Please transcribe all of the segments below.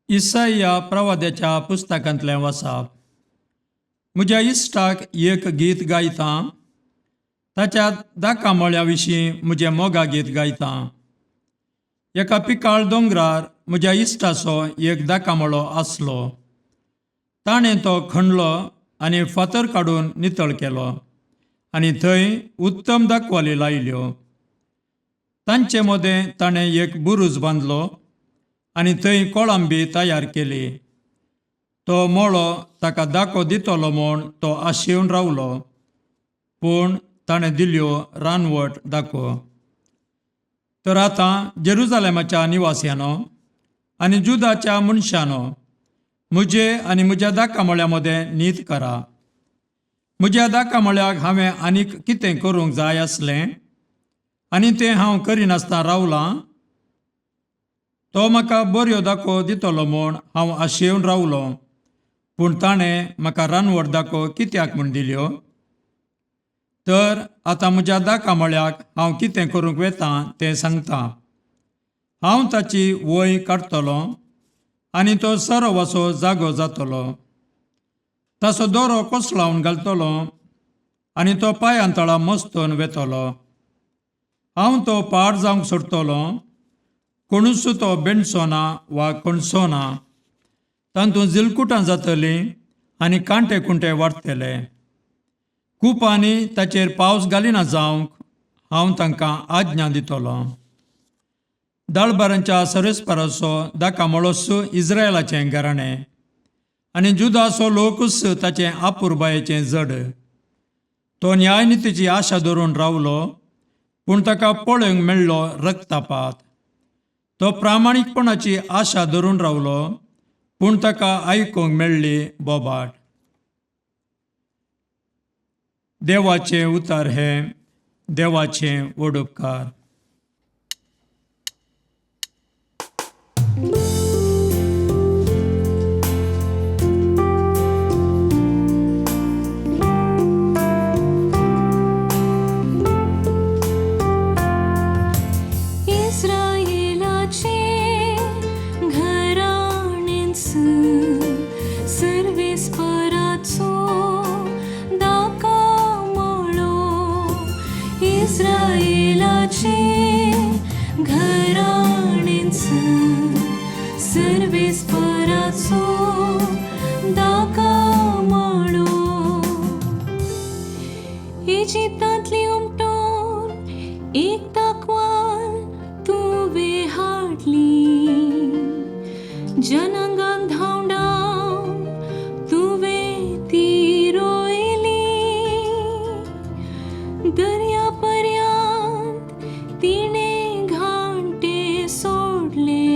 इसाया प्रवाद्याच्या पुस्तकांतलें वाचप. म्हज्या इश्टाक एक गीत गायतां, ताच्या दाकामळ्या विशीं म्हजें मोगा गीत गायतां. एका पिकाळ दोंगरार म्हज्या इश्टाचो एक दाकामळो आसलो. ताणें तो खणलो आनी फातर काडून नितळ केलो, आनी थंय उत्तम दाखवाली लायल्यो. तांचे मदें ताणें एक बुरूज बांदलो आनी थंय कोळंबी तयार केली. तो मोळो ताका दाखो दितलो म्हूण तो आशेवन रावलो, पूण ताणें दिल्यो रानवट दाखो. तर आतां जेरुजालेमाच्या निवास्यानो आनी जुदाच्या मनशांनो, म्हजे आनी म्हज्या दाकामळ्या मदें न्हीद करा. म्हज्या दाकामळ्याक हांवें आनीक कितें करूंक जाय आसलें आनी तें हांव करिनासतना रावलां. तो म्हाका बऱ्यो दाखो दितलो म्हूण हांव आशेवन रावलो, पूण ताणें म्हाका रानवट दाखो कित्याक म्हूण दिल्यो. तर आतां म्हज्या दाकामळ्याक हांव कितें करूंक वेतां तें सांगतां. हांव ताची वय काडटलो आनी तो सरो वासो जागो जातलो. ताचो दोरो कोसळावन घालतलो आनी तो पांयांतळा मस्तून वेतलो. हांव तो पाड जावंक सोडटलो, कोणूच तो बेंडचो ना वा कणसो ना. तातूंत जिलकुटां जातलीं आनी कांटे कुंटे वाडटले. कुपांनी ताचेर पावस घालिना जावंक हांव तांकां आज्ञा दितलो. दाळबारांच्या सरेस्पाराचो दाकामळोच इस्रायेलाचें घराणें आनी जुदाचो लोकूच ताचें आपुरबायेचें जड. तो न्यायनितीची आशा धरून रावलो, पूण ताका पळोवंक मेळ्ळो रक्तापात. तो प्रामाणीकपणाची आशा धरून रावलो, पूण ताका आयकूंक मेळ्ळी बोबाट. देवाचें उतार हें देवाचें वडुपकार. इजिप्तांतली उमटून एक तकवाल तुवें हाडली. जनांगांक धांवडावन तुवें ती रोयली. दर्या पर्यंत तिणें घांटे सोडले.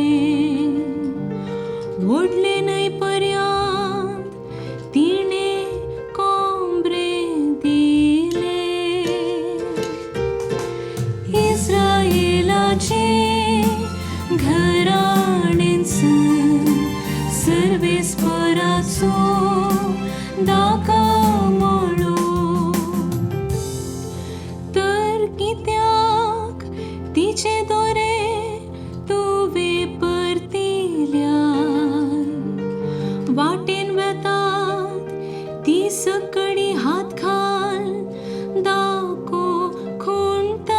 व्हडले न्हंय पर्यंत तिणें कोंबरे दिले. इस्रायेलाचे घराणेंच सर्वेस्पराचो दाकामळो. तर कित्याक तिचे दोरे तुवें परतिल्या. वाटेन वेतात ती सकडी हात घाल दाखो खुंटात.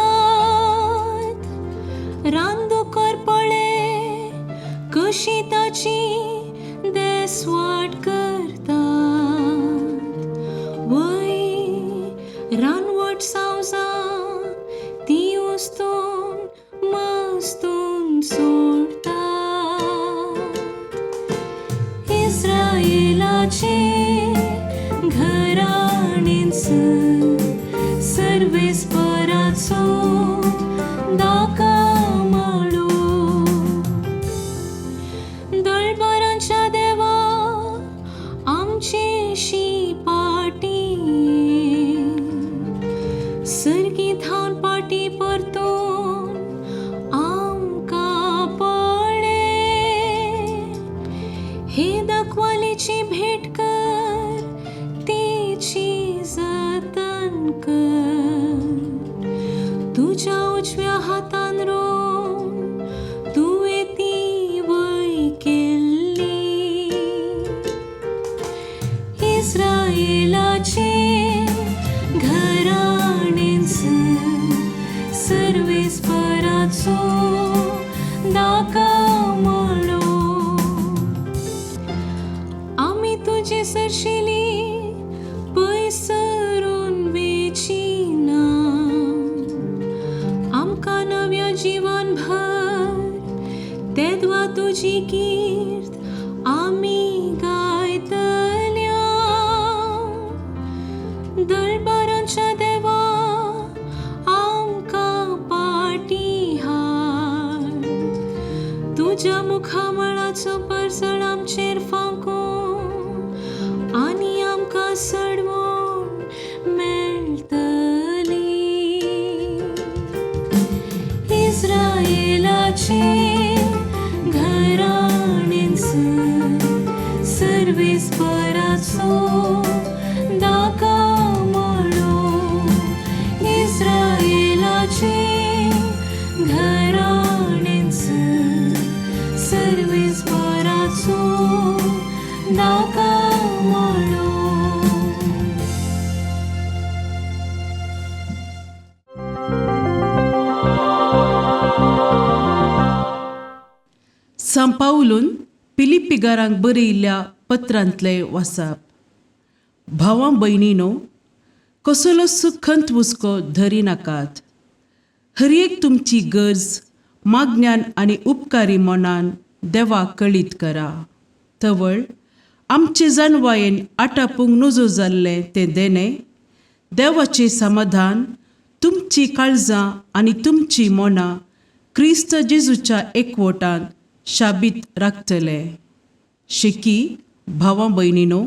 रानदुकर पळे कशी ताची देसवाट करतात. वय रानवट सावजां ती उस्तून मस्तून सोडतात. इस्रायेलाचे घराणेंच सर्वेस्पराचो दाकामळो. दळबारांच्या देवा आमची शिपाटी. सर्गी धांवन पाटी परतून आमकां पळे. हे दाखवालीची भेट कर तिची जाता. कर. तुझ्या उजव्या हातान रोवन तुवें ती वय केल्ली. इस्रायेलाचे घराणेंच सर्वेस्पराचो दाका म्हणो. आमी तुजी सरशिली पयसरून वेचिना. आमकां नव्या जिवन भर तेदवा तुजी कीर्त आमी गायतल्या. दरबारांच्या देवा आमकां पाटी हाड. तुज्या मुखामळाचो परसळ आमचेर फांकून आनी आमकां सडवून मेळटली. इस्रायेलाचे घराणेंच सर्वेस्पराचो दाका म्हणो. इस्रायेलाचे घराणेंच सर्वेस्पराचो दाका म्हणो. सांपावलून पिलिपिगारांक बरयल्ल्या पत्रांतले वाचप. भावां भयणीनो, कसलो सुखंत हुस्को धरी नाकात. हर एक तुमची गरज मागण्यान आनी उपकारी मनान देवाक कळीत करा. तवळ आमचे जानवायेन आटापूंक नजो जाल्ले तें देणे, देवाचें समाधान तुमची काळजां आनी तुमची मनां क्रिस्त जेजूच्या एकवटान शाबीत राखतले. शिकी भावां भयणीनो,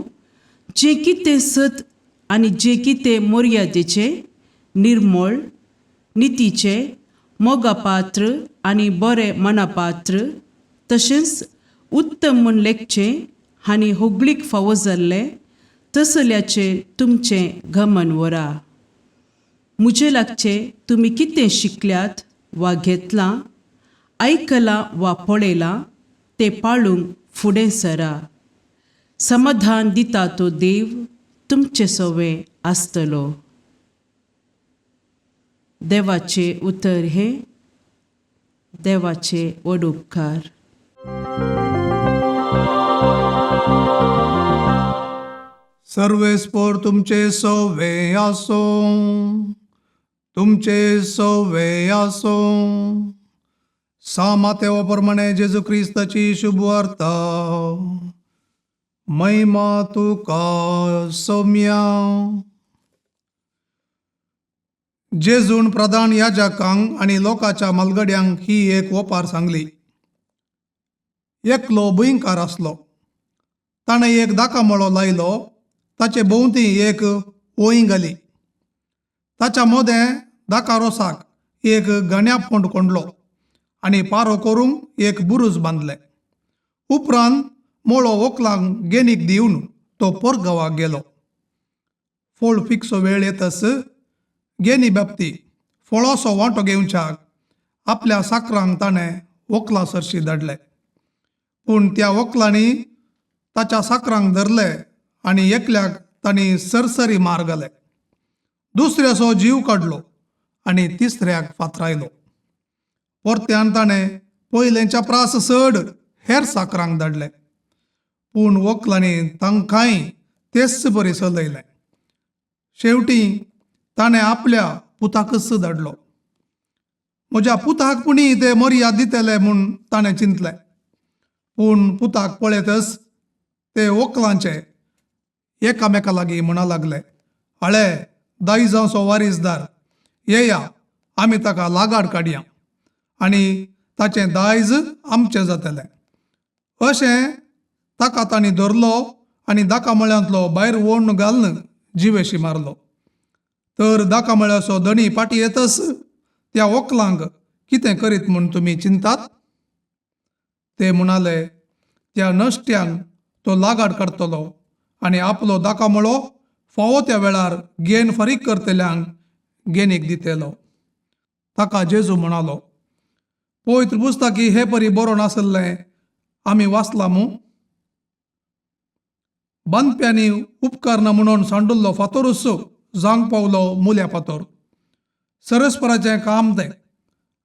जे कितें सत आनी जे कितें मर्यादेचे, निर्मळ, नितीचे, मोगापात्र आनी बरे मनापात्र, तशेंच उत्तम म्हूण लेखचें आनी होगळीक फावो जाल्ले तसल्याचेर तुमचें घमन व्हरा. म्हजे लागचे तुमी कितें शिकल्यात वा घेतलां, आयकलां वा पळयलां तें पाळूंक फुडें सरा. समाधान दिता तो देव तुमचे सोवे आसतलो. देवाचे उतर हे देवाचे व्हड उपकार. सर्वेस्पोर तुमचे सोवे आसो, तुमचे सोवे आसो. सामातेवा प्रमाणे जेजू क्रिस्ताची शुभ वार्ता. महिमा तुका सौम्या. जेजून प्रधान याजकांक आनी लोकांच्या मलगड्यांक ही एक ओपार सांगली. एकलो भुंयकार आसलो. ताणें एक दाकामळो लायलो. ताचे भोंवती एक ओळी घाली. ताच्या मोदें दाका रोसाक एक गण्या फोंड कोंडलो आनी पारो करूंक एक बुरूज बांदले. उपरांत मोळो व्हंकलांक गेनीक दिवन तो पोरगांवाक गेलो. फोळ फिक्सो वेळ येतस गेनी बाबती फोळोसो वांटो घेवच्याक आपल्या साकरांक ताणें व्हंकला सरशी धाडले. पूण त्या व्हंकलांनी ताच्या साकरांक धरले आनी एकल्याक तांणी सरसरी मार घाले. दुसऱ्याचो जीव काडलो आनी तिसऱ्याक फातरायलो. परत्यान ताणें पयलेंच्या प्रास चड हेर साकरांक धाडले. पूण व्हंकलांनी तांकांय तेच बरी चलयले. शेवटी ताणें आपल्या पुताकच धाडलो. म्हज्या पुताक पुणी ते मर्याद दितले म्हूण ताणें चिंतलें. पूण पुताक पळयतच ते व्हंकलांचे एकामेका लागीं म्हणा लागले, हळे दायजांचो वारीसदार, येया आमी ताका लागाड काडया आनी ताचें दायज आमचें जातलें. अशें ताका तांणी धरलो आनी दाकामळ्यांतलो भायर ओडून घालन जिवेशी मारलो. तर दाकामळ्याचो धणी फाटीं येतच त्या व्हंकलांक कितें करीत म्हूण तुमी चिंतात? ते म्हणाले, त्या नश्ट्यांक तो लागाड काडटलो आनी आपलो दाकामळो फावो त्या वेळार घेन फारीक करतल्यांक घेनीक दितेलो. ताका जेजू म्हणालो, पवित्र पुस्तकी हे परी बरो नासल्लें आमी वाचला मू. बांदप्यांनी उपकारना म्हणून सांडुल्लो फातोरूच जावंक पावलो मुल्या फातोर. सरस्पराचें काम तें,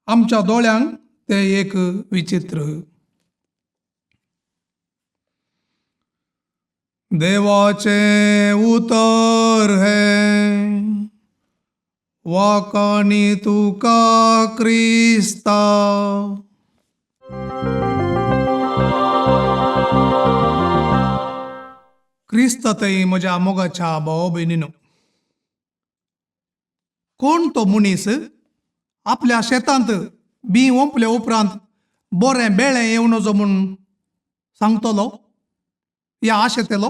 आमच्या दोळ्यांक तें एक विचित्र. देवाचे उतर हे वाकानी तुका क्रिस्ता. क्रिस्ततय म्हज्या मोगाच्या भाव भयणीनो, कोण तो मनीस आपल्या शेतांत बी ओंपल्या उपरांत बरें बेळें येवं नजो म्हूण सांगतलो या आशेतेलो?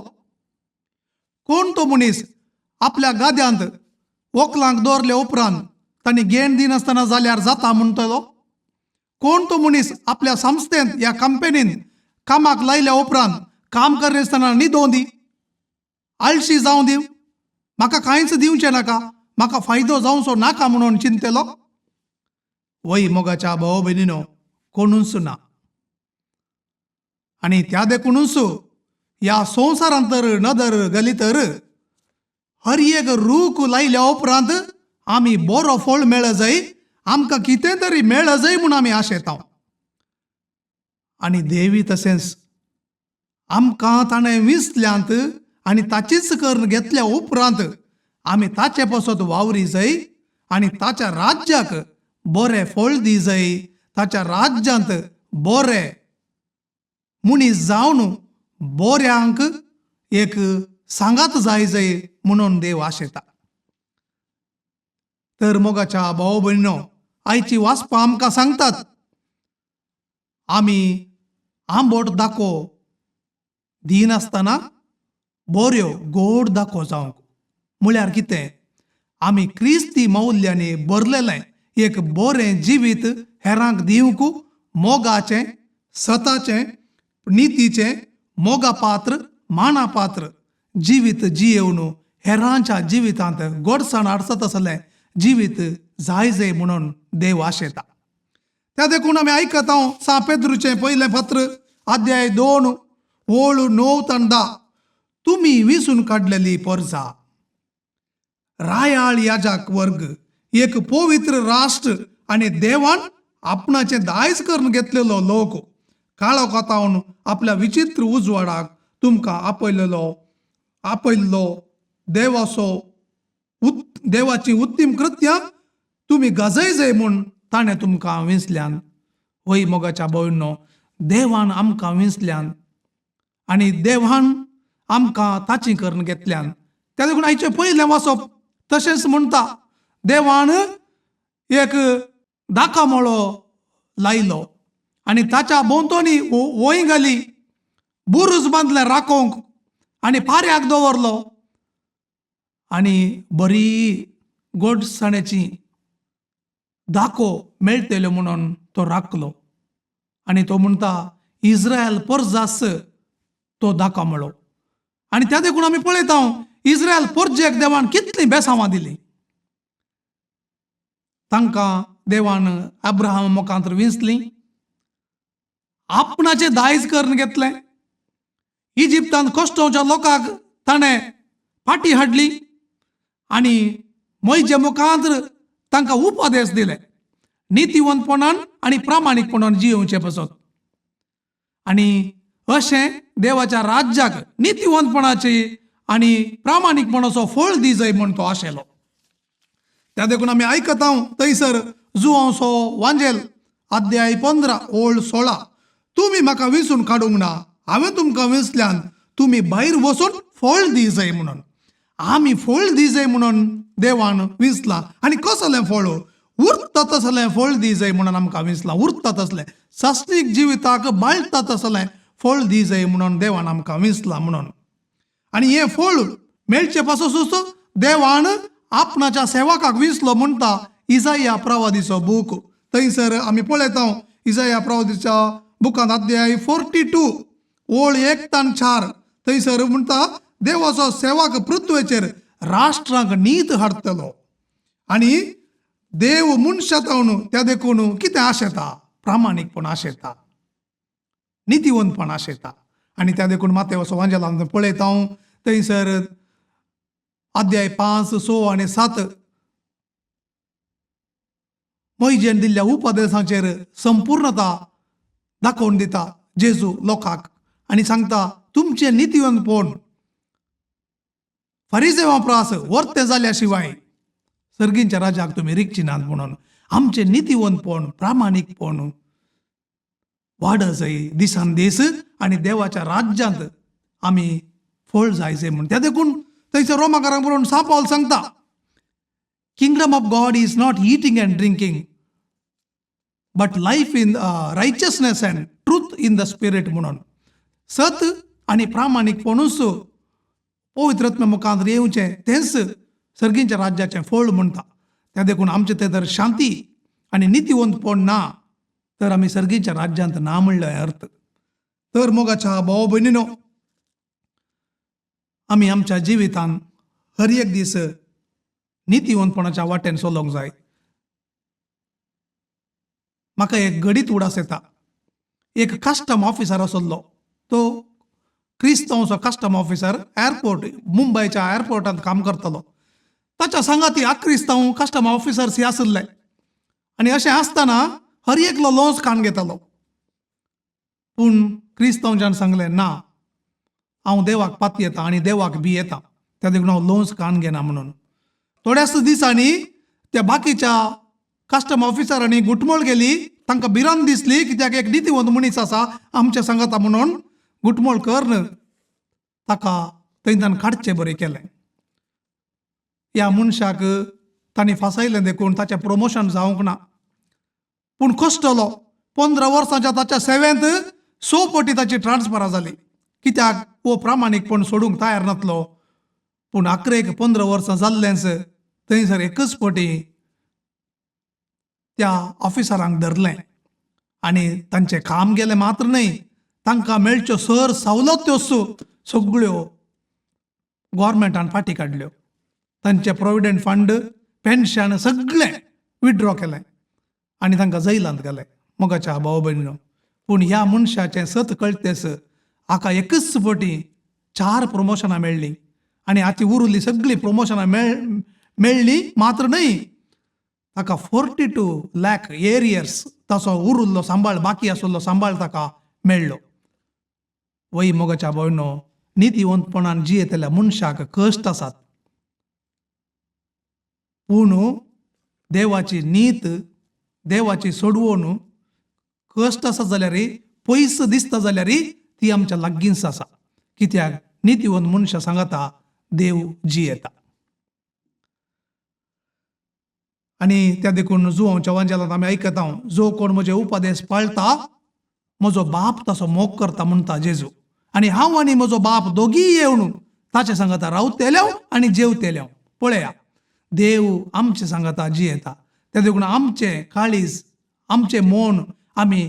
कोण तो मनीस आपल्या गाद्यांत व्हंकलांक दवरल्या उपरांत तांणी घेण दिनासतना जाल्यार जाता म्हणटलो? कोण तो मनीस आपल्या संस्थेंत या कंपनींत कामाक लायल्या उपरांत काम करनासतना न्हिदों दी, आळशी जावं दिव, म्हाका कांयच दिवचें नाका, म्हाका फायदो जावचो नाका म्हणून चिंतेलो? वय मोगाच्या भाव भयणीनो, कोणूच ना. आनी त्या देखूनच ह्या संवसारांत तर नदर घाली तर हर एक रूख लायल्या उपरांत आमी बरो फळ मेळ जाय, आमकां कितें तरी मेळ जाय म्हूण आमी आशेतां. आनी देवी तशेंच आमकां ताणें विसल्यांत आनी ताचीच करून घेतल्या उपरांत आमी ताचे पासत वावरी जाय आनी ताच्या राज्याक बरें फळ दी जाय, ताच्या राज्यांत बरें मनीस जावन बऱ्यांक एक सांगात जाय म्हणून देव आशेता. तर मोगाच्या भाव भयणीनो, आयची वाचपां आमकां सांगतात आमी आंबट दाखो दिनासतना बऱ्यो गोड दाखो जावंक. म्हळ्यार कितें? आमी क्रिस्ती मौल्यांनी भरलेलें एक बरें जिवीत हेरांक दिवंक मोगाचें, सताचें, नितीचें, मोगापात्र, मानापात्र जिवीत जियेवन हेरांच्या जिवितांत गोडसाण हाडसत असलें जिवीत जाय म्हणून देव आशेता. त्या देखून आमी आयकता सा पेद्रूचें पयलें पत्र अध्याय 2 ओळ 9 ते 10. तुमी विसून काडलेली परजा, रायाळ याजक वर्ग, एक पवित्र राष्ट्र आनी देवान आपणाचें दायज करून घेतलेलो लोक, काळोख आतावन आपल्या विचित्र उजवाडाक तुमकां आपयल्लो देवाची उत्तीम कृत्यां तुमी गजय म्हूण ताणें तुमकां विसल्यान. वय मोगाच्या भयणीनो, देवान आमकां विसल्यान आनी देवान आमकां ताची करून घेतल्यान. त्या देखून आयचें पयलें वाचप तशेंच म्हणटा, देवान एक दाकामळो लायलो आनी ताच्या भोंवतणी वोय घाली, बुरूज बांदले राखोंक आनी पाऱ्याक दवरलो आनी बरी गोडसाण्याची दाखो मेळटल्यो म्हणून तो राखलो. आनी तो म्हणटा इस्रायल परजास तो दाकामळो. आनी त्या देखून आमी पळयता इस्रायल परजेक देवान कितली बेसांवां दिली. तांकां देवान अब्राहम मुखांतर विंचली, आपणाचें दायज करून घेतलें, इजिप्तांत कश्टांच्या लोकांक ताणें फाटी हाडली आनी मोइजे मुखांतर तांकां उपदेश दिले नितीवंतपणान आनी प्रामाणीकपणान जियोवचे पासत. आनी अशें देवाच्या राज्याक नितीवंतपणाची आनी प्रामाणीकपणाचो फळ दी जाय म्हूण तो आशेलो. त्या देखून आमी आयकता थंयसर जुवांसो वांजेल अध्याय 15 ओळ 16. तुमी म्हाका विसून काडूंक ना, हांवें तुमकां विसल्यान तुमी भायर वचून फळ दी जाय म्हणून. आमी फळ दी जाय म्हणून देवान विसला. आनी कसलें फळ? उरता तसलें फळ दी जाय म्हणून आमकां विसला. उरता तसलें शास्त्रीक जिविताक बाळटा तसलें फळ दी जाय म्हणून देवान आमकां विसला म्हणून. आनी हें फळ मेळचे पासून देवान आपणाच्या सेवकाक विसलो म्हणटा इसाया प्रवादीचो बूक. थंयसर आमी पळयता इसाया प्रवादीच्या बुकांत अध्याय 42 ओळ 1 ते 4. थंयसर म्हणटा देवाचो सेवक पृथ्वेचेर राष्ट्रांक नीत हाडटलो. आनी देव मनशांत त्या देखून कितें आशेता? प्रामाणीकपण आशेता, नितीवंतपण आशेता. आनी त्या देखून मातेवचो वांजेलांत पळयता हांव थंयसर अध्याय 5, 6 आनी 7 मोइजेन दिल्ल्या उपदेशाचेर संपूर्णता दाखोवन दिता जेजू लोकांक आनी सांगता तुमचें नितीवंतपण फरिसेवांपरास वर्ते जाल्या शिवाय सर्गींच्या राजाक तुमी रिगची नात म्हणून. आमचें नितीवंतपण प्रामाणीकपण वाडत जाय दिसान दीस आनी देवाच्या राज्यांत आमी फळ जायचे म्हणून. त्या देखून थंयसर रोमाकारांक बरोवन सांत पावल सांगता kingdom of God is not eating and drinking but life in righteousness and truth in the spirit म्हणून. सत आनी प्रामाणीकपणूच पवित्रत्म्या मुखांत येवचें तेंच सर्गींच्या राज्याचें फळ म्हणटा. त्या देखून आमचें तें जर शांती आनी नितीवंतपण ना तर आमी सर्गींच्या राज्यांत ना म्हणलो अर्थ. तर मोगाच्या भाव भयणीनो, आमी आमच्या जिवितांत हर एक दीस नितीवंतपणाच्या वाटेन चलोंक जाय. म्हाका एक घडीत उडास येता. एक कस्टम ऑफिसर आसलो, तो क्रिस्तांवचो कस्टम ऑफिसर एअरपोर्ट मुंबयच्या एअरपोर्टांत काम करतलो. ताच्या सांगाती अक्रिस्तांव कस्टम ऑफिसर्स आसले आनी अशें आसतना हर एकलो लॉस कान घेतालो. पूण क्रिस्तांवच्यान सांगलें ना, हांव देवाक पाती येता आनी देवाक बी येता, त्या देखून हांव लोन्स कान घेना म्हणून. थोड्याच दिसांनी त्या बाकीच्या कस्टम ऑफिसरांनी गुटमळ गेली. तांकां भिरांत दिसली कित्याक एक नितीवंत मनीस आसा आमच्या सांगाता म्हणून गुटमळ करन ताका थंयच्यान काडचें बरें केलें. ह्या मनशाक तांणी फासायलें देखून ताचें प्रमोशन जावंक ना. पूण कश्टलो 15 वर्सांच्या ताच्या सेवेंत 100 पटी ताची ट्रान्सफरां जाली. कित्याक वो प्रामाणीकपण सोडूंक तयार नासलो. पूण आखरेक 15 वर्सां जाल्लेंच थंयसर एकच पटी त्या ऑफिसरांक धरलें आनी तांचें काम गेलें मात्र न्हय, तांकां मेळच्यो सर सवलत्यो सगळ्यो गोवोरमेंटान फाटीं काडल्यो. तांचे प्रोविडंट फंड पेन्शन सगळें विथड्रॉ केलें आनी तांकां जैलांत गेलें. मोगाच्या भाव भयणीनो, पूण ह्या मनशाचें सत कळटेस हाका एकच फावटी 4 प्रमोशनां मेळ्ळीं आनी हाची उरिल्लीं सगळीं प्रमोशनां मेळ्ळीं मात्र न्हय, ताका 42 लाख एरियर्स ताचो उरिल्लो सांबाळ बाकी आशिल्लो सांबाळ ताका मेळ्ळो. वय मोगाच्या भयणो, नितीवंतपणान जियेतल्या मनशाक कश्ट आसात, पूण देवाची नीत देवाची सोडवण कश्ट आसा जाल्यार पयस दिसता जाल्यार ती आमच्या लागींच आसा. कित्याक नितीवंत मनशां सांगता देव जियेता. आनी त्या देखून जुवांच्या वांजेलांत आमी आयकता जो कोण म्हजे उपदेश पाळटा म्हजो बाप ताचो मोग करता म्हणटा जेजू. आनी हांव आनी म्हजो बाप दोगीय येवन ताचे सांगता रावतेल्यो आनी जेवतेल्यो. पळया, देव आमचे सांगता जियेता. त्या देखून आमचें काळीज आमचें मन आमी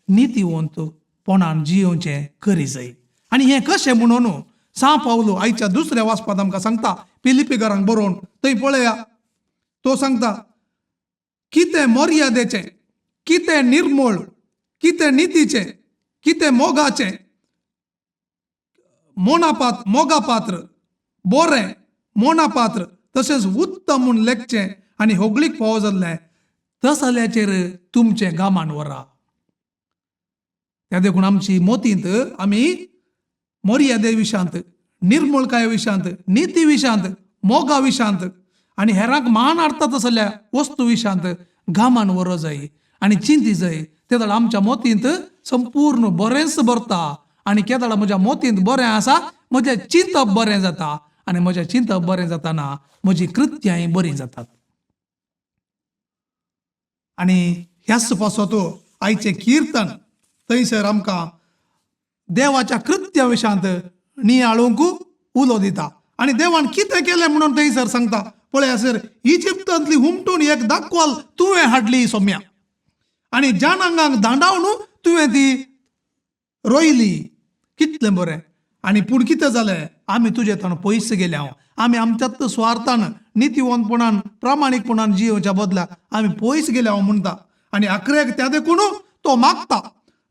नितीवंतपणान जियोवचें करी जाय. आनी हें कशें म्हणून सांत पावलो आयच्या दुसऱ्या वाचपांत आमकां सांगता फिलिपिकारांक बरोवन. थंय पळया, तो सांगता कितें मर्यादेचें, कितें निर्मळ, कितें नितीचें, कितें मोगाचें, मोगापात्र, बरें, मोनापात्र, तशेंच उत्तम म्हूण लेखचें आनी होगळीक फावो जाल्लें तस जाल्याचेर तुमचें गामान व्हरा. त्या देखून आमची मोतींत आमी मर्यादे विशांत, निर्मळकाये विशांत, निती विशांत, मोगा विशांत आनी हेरांक मान हाडटा तसल्या वस्तू विशांत गामान व्हरो जाय आनी चिंती जाय. तेदळ आमच्या मोतींत संपूर्ण बरेंच भरता आनी केदळ म्हज्या मोतींत बरें आसा म्हजें चिंतप बरें जाता आनी म्हजें चिंतप बरें जाताना म्हजी कृत्याय बरीं जातात. आनी ह्याच पासत आयचें कीर्तन थंयसर आमकां देवाच्या कृत्या विशांत नियाळूंक उलो दिता आनी देवान कितें केलें म्हणून थंयसर सांगता. पळय सर, इजिप्तांतली हुमटून एक दाखवाल तुवें हाडली सोम्या आनी जानांगांक दांडावन तुवें ती रोयली. कितलें बरें. आनी पूण कितें जालें, आमी तुजे थंय पयस गेल्या आम्ही आमच्यात स्वार्थान नितीवंतपणान प्रामाणिकपणान जियोच्या बदला आम्ही पयस गेले हांव म्हणटा आनी आखरेक त्या देखून तो मागता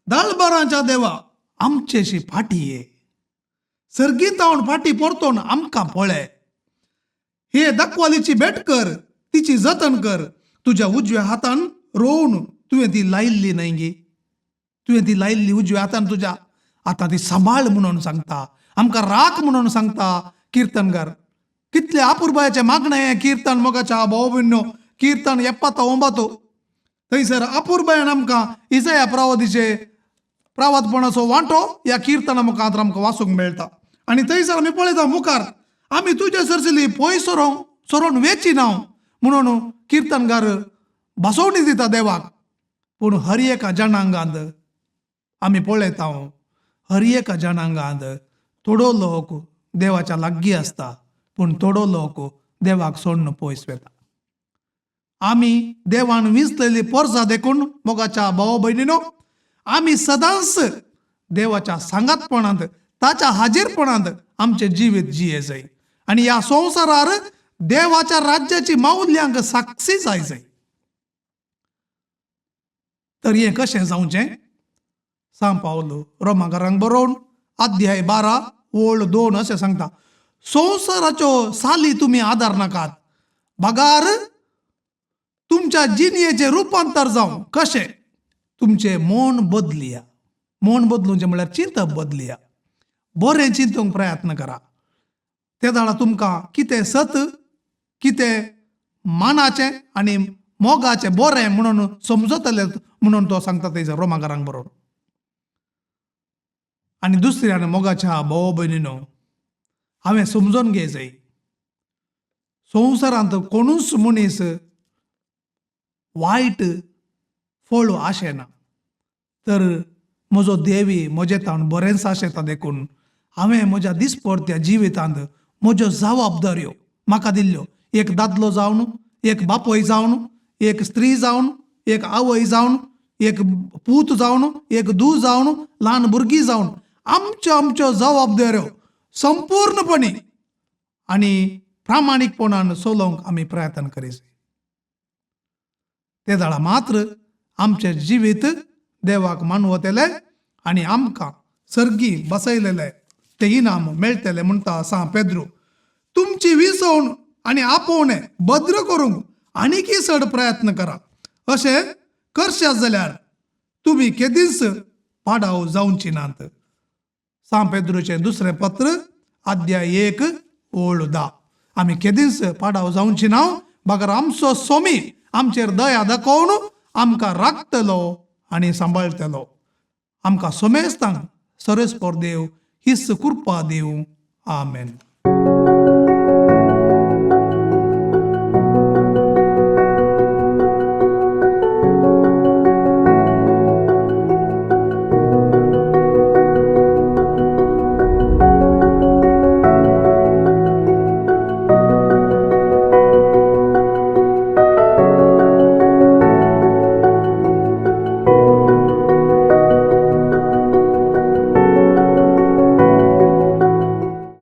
दळबरांच्या देवा आमचेशी फाटी ये सर्गीत हांव फाटी परतोन आमकां पळय हे दाखवालीची भेट कर तिची जतन कर तुझ्या उजव्या हातान रोवन तुवें ती लायिल्ली न्हय गे तुवें ती लायिल्ली उजव्या हातान तुझ्या आतां ती सांबाळ म्हणून सांगता आमकां राख म्हणून सांगता कीर्तनकार कितले अपुर्बायाचे मागणें हें कीर्तन मोगाच्या भाव भयणो कीर्तन 79 थंयसर अपुर्बायान आमकां इसाया प्रवादीचे प्रवादपणाचो वांटो ह्या कीर्तना मुखांत आमकां वाचूंक मेळटा आनी थंयसर आमी पळयता मुखार आमी तुजे सरसिली पय सरोन वेची ना म्हणून कीर्तनकार बसवणी दिता देवाक पूण हर एका जनांगांत आमी पळयता हर एका जनांगांत थोडो लोक देवाच्या लागीं आसता पूण थोडो लोक देवाक सोडून पयस वेता आमी देवान विंचलेली परसां देखून मोगाच्या भाव भयणीनो आमी सदांच देवाच्या सांगातपणांत ताच्या हाजीरपणांत आमचे जिवीत जिये जाय आनी ह्या संवसारार देवाच्या राज्याची माऊल्यांक साक्षी जाय तर हें कशें जावचें सांग पावलो रोमाकारांक बरोवन अध्याय 12 ओळ 2 अशें सांगता संवसाराच्यो साली तुमी आदार नाकात बगार तुमच्या जिणयेचें रुपांतर जावं कशें तुमचें मन बदलिया मन बदलूचें म्हळ्यार चिंतप बदलिया बरें चिंतूंक प्रयत्न करा ते दाडा तुमकां कितें सत कितें मानाचें आनी मोगाचें बरें म्हणून समजतलें म्हणून तो सांगता थंयसर रोमाकारांक बरोवन आनी दुसऱ्यान मोगाच्या भाव भयणीनो हांवें समजून घे जाय संवसारांत कोणूच मनीस वायट फळ आशेना तर म्हजो देवी म्हजे तावन बरेंच आशेता देखून हांवें म्हज्या दिसपरत्या जिवितांत म्हज्यो जबाबदाऱ्यो म्हाका दिल्ल्यो एक दादलो जावन एक बापूय जावन एक स्त्री जावन एक आवय जावन एक पूत जावन एक धूव जावन ल्हान भुरगीं जावन आमच्यो जबाबदाऱ्यो संपूर्णपणी आनी प्रामाणीकपणान चलोवंक आमी प्रयत्न करीत ते दाडा मात्र आमचें जिवीत देवाक मानवतलें आनी आमकां सर्गी बसयलेलें ते इनाम मेळटलें म्हणटा सा पेद्रू तुमची विसवण आनी आपोवणें भद्र करूंक आनीकय चड प्रयत्न करा अशें करशात जाल्यार तुमी केदींच पाडाव जावची नात सा पेद्रूचें दुसरें पत्र अध्याय 1 ओळ 10 आमी केदींच पाडाव जावची ना बगर आमचो स्वामी आमचेर दया दाखोवन आमकां राखतलो आनी सांबाळटलो आमकां सोमेस्तांक सरस्पर देव हिस्स कृपा देव आमेन